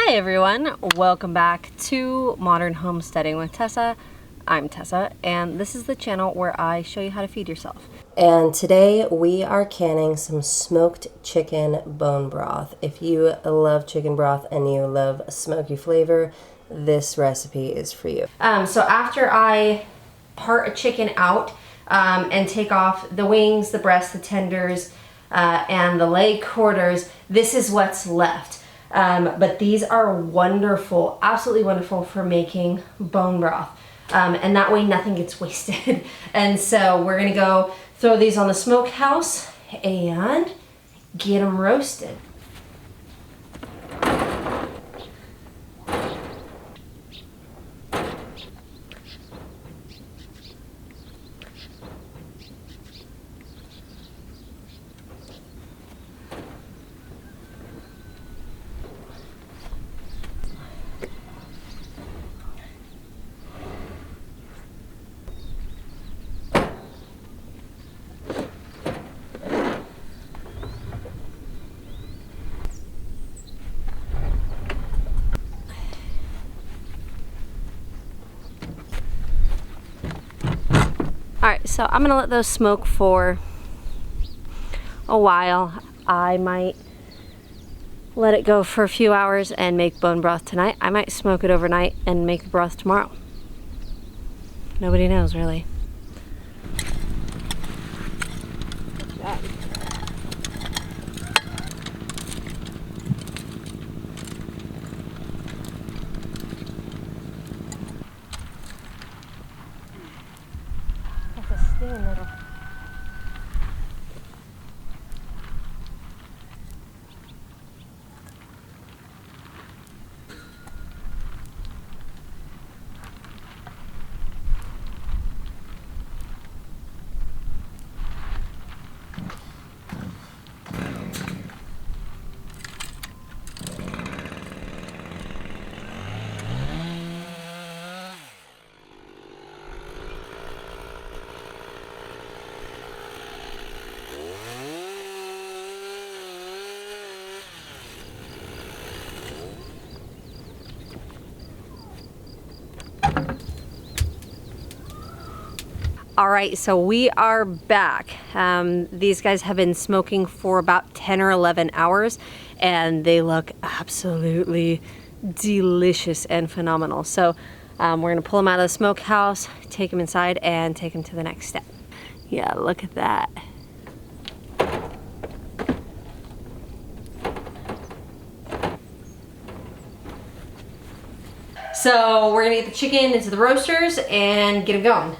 Hi everyone, welcome back to Modern Homesteading with Tessa. I'm Tessa, and this is the channel where I show you how to feed yourself. And today we are canning some smoked chicken bone broth. If you love chicken broth and you love a smoky flavor, this recipe is for you. So after I part a chicken out and take off the wings, the breast, the tenders, and the leg quarters, this is what's left. But these are wonderful, absolutely wonderful for making bone broth. And that way nothing gets wasted. And so we're gonna go throw these on the smokehouse and get them roasted. Alright, so I'm gonna let those smoke for a while. I might let it go for a few hours and make bone broth tonight. I might smoke it overnight and make the broth tomorrow. Nobody knows, really. Good job. That's a stinging little. All right, so we are back. These guys have been smoking for about 10 or 11 hours and they look absolutely delicious and phenomenal. So we're gonna pull them out of the smokehouse, take them inside and take them to the next step. Yeah, look at that. So we're gonna get the chicken into the roasters and get them going.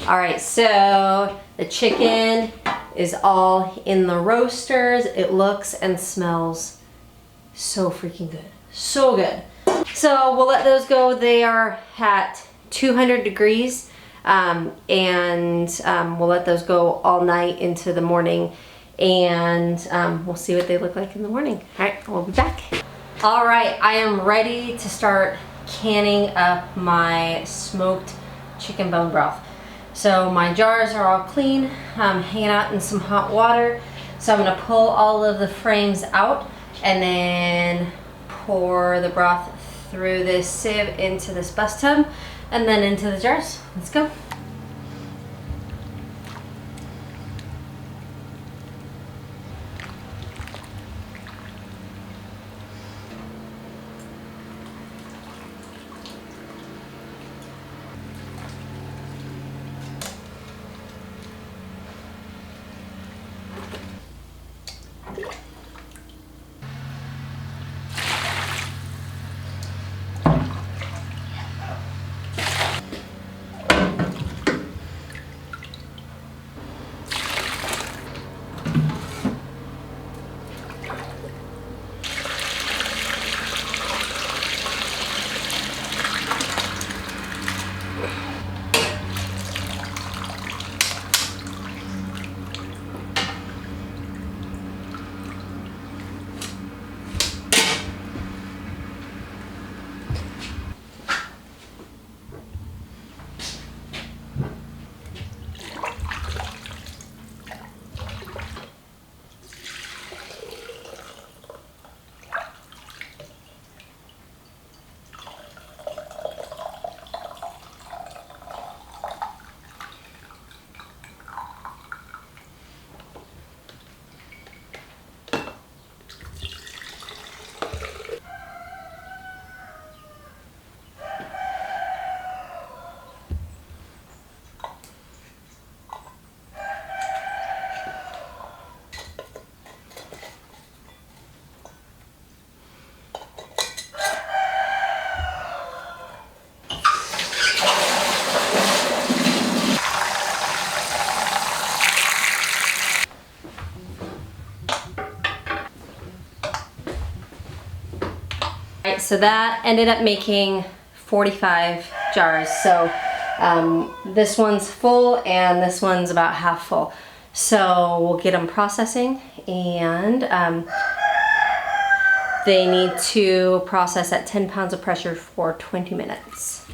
All right, so the chicken is all in the roasters. It looks and smells so freaking good, so good. So we'll let those go. They are at 200 degrees and we'll let those go all night into the morning and we'll see what they look like in the morning. All right, we'll be back. All right, I am ready to start canning up my smoked chicken bone broth. So my jars are all clean, hanging out in some hot water. So I'm gonna pull all of the frames out and then pour the broth through this sieve into this bus tub and then into the jars. Let's go. so that ended up making 45 jars. So this one's full and this one's about half full. So we'll get them processing, and they need to process at 10 pounds of pressure for 20 minutes.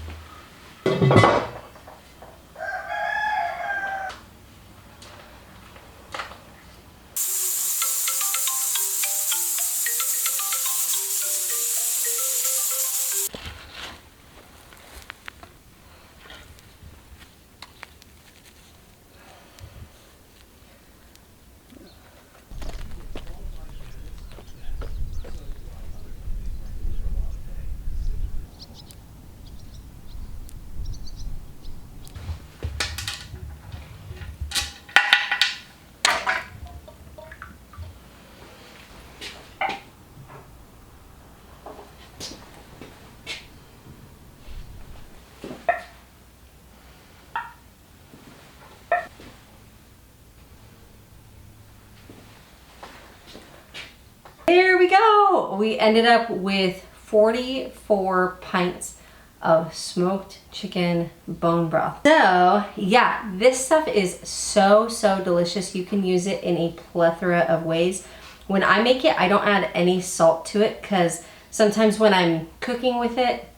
There we go. We ended up with 44 pints of smoked chicken bone broth. So yeah, this stuff is so delicious. You can use it in a plethora of ways. When I make it, I don't add any salt to it because sometimes when I'm cooking with it,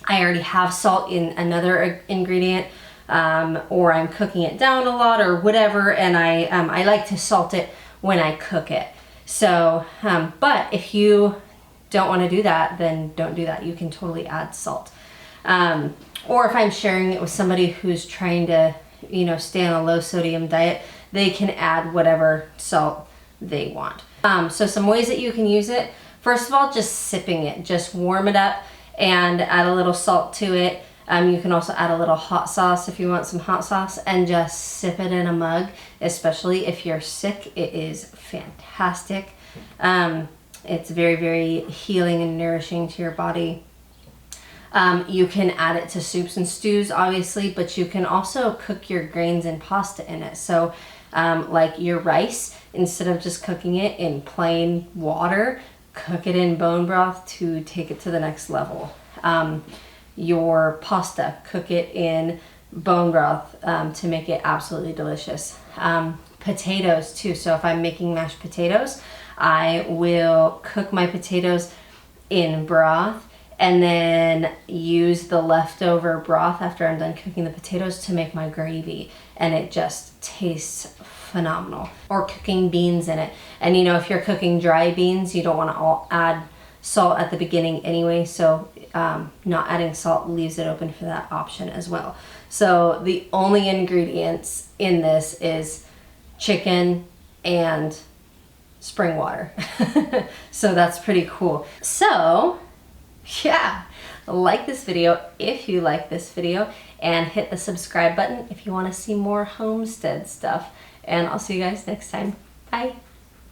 I already have salt in another ingredient, or I'm cooking it down a lot or whatever, and I like to salt it when I cook it. So, but if you don't want to do that, then don't do that. You can totally add salt. Or if I'm sharing it with somebody who's trying to, you know, stay on a low sodium diet, they can add whatever salt they want. So some ways that you can use it. First of all, just sipping it. Just warm it up and add a little salt to it. You can also add a little hot sauce if you want some hot sauce, and just sip it in a mug, especially if you're sick. It is fantastic. It's very healing and nourishing to your body. You can add it to soups and stews, obviously, but you can also cook your grains and pasta in it. So like your rice, instead of just cooking it in plain water, cook it in bone broth to take it to the next level. Your pasta, cook it in bone broth to make it absolutely delicious. Potatoes too. So if I'm making mashed potatoes, I will cook my potatoes in broth and then use the leftover broth after I'm done cooking the potatoes to make my gravy, and it just tastes phenomenal. Or cooking beans in it. And you know, if you're cooking dry beans, you don't want to add salt at the beginning anyway, so not adding salt leaves it open for that option as well. So the only ingredients in this is chicken and spring water. So that's pretty cool. So yeah, like this video if you like this video, and hit the subscribe button if you want to see more homestead stuff. And I'll see you guys next time. Bye.